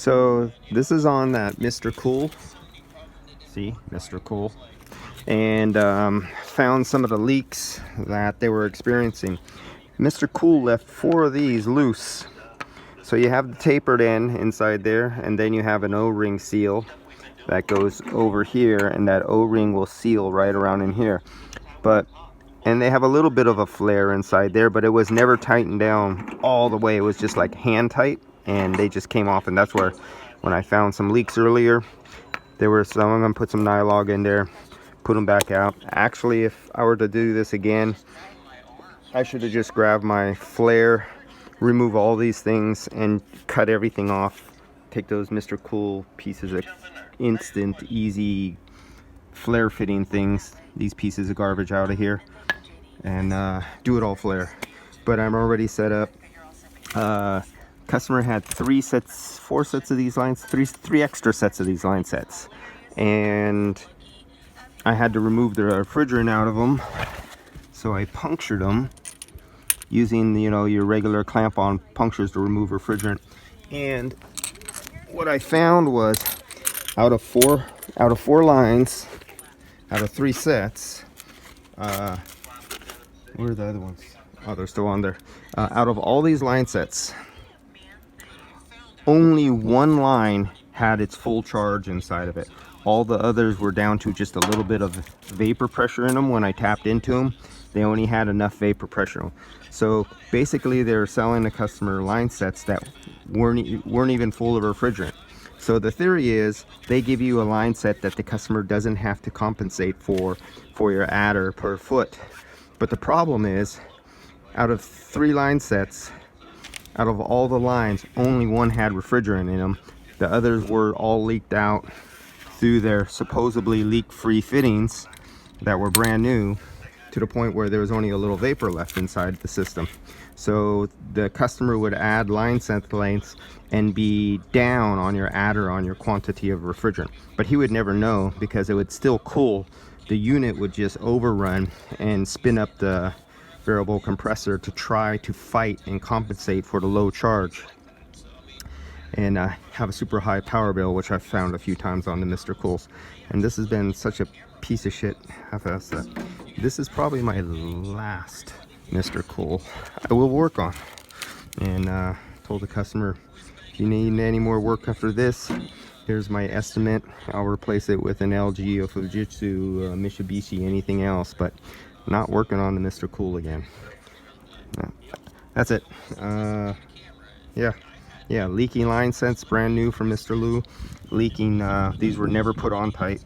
So this is on that Mr. Cool. See, Mr. Cool. And found some of the leaks that they were experiencing. Mr. Cool left 4 of these loose. So you have the tapered end inside there, and then you have an O-ring seal that goes over here, and that O-ring will seal right around in here. And they have a little bit of a flare inside there, but it was never tightened down all the way. It was just like hand tight, and they just came off. And that's where, when I found some leaks earlier, there were some. I'm gonna put some Nylog in there, put them back out. Actually, if I were to do this again, I should have just grabbed my flare, remove all these things, and cut everything off. Take those Mr. Cool pieces of instant, easy flare fitting things, these pieces of garbage out of here, and do it all flare. But I'm already set up. Customer had 4 sets of these lines, three extra sets of these line sets, and I had to remove the refrigerant out of them, so I punctured them using, you know, your regular clamp-on punctures to remove refrigerant. And what I found was, out of four lines, out of 3 sets, where are the other ones? Oh, they're still on there. Out of all these line sets, only 1 line had its full charge inside of it. All the others were down to just a little bit of vapor pressure in them. When I tapped into them, they only had enough vapor pressure. So basically they're selling the customer line sets that weren't even full of refrigerant. So the theory is they give you a line set that the customer doesn't have to compensate for your adder per foot. But the problem is, out of 3 line sets, out of all the lines, only 1 had refrigerant in them. The others were all leaked out through their supposedly leak-free fittings that were brand new, to the point where there was only a little vapor left inside the system. So the customer would add line set lengths and be down on your adder on your quantity of refrigerant, but he would never know, because it would still cool. The unit would just overrun and spin up the variable compressor to try to fight and compensate for the low charge, and have a super high power bill, which I've found a few times on the Mr. Cools. And this has been such a piece of shit. This is probably my last Mr. Cool I will work on. And told the customer, if you need any more work after this, here's my estimate. I'll replace it with an LG, a Fujitsu, Mitsubishi, anything else, but not working on the Mr. Cool again. That's it. Yeah, leaking line sets, brand new from Mr. Lou. Leaking, these were never put on tight.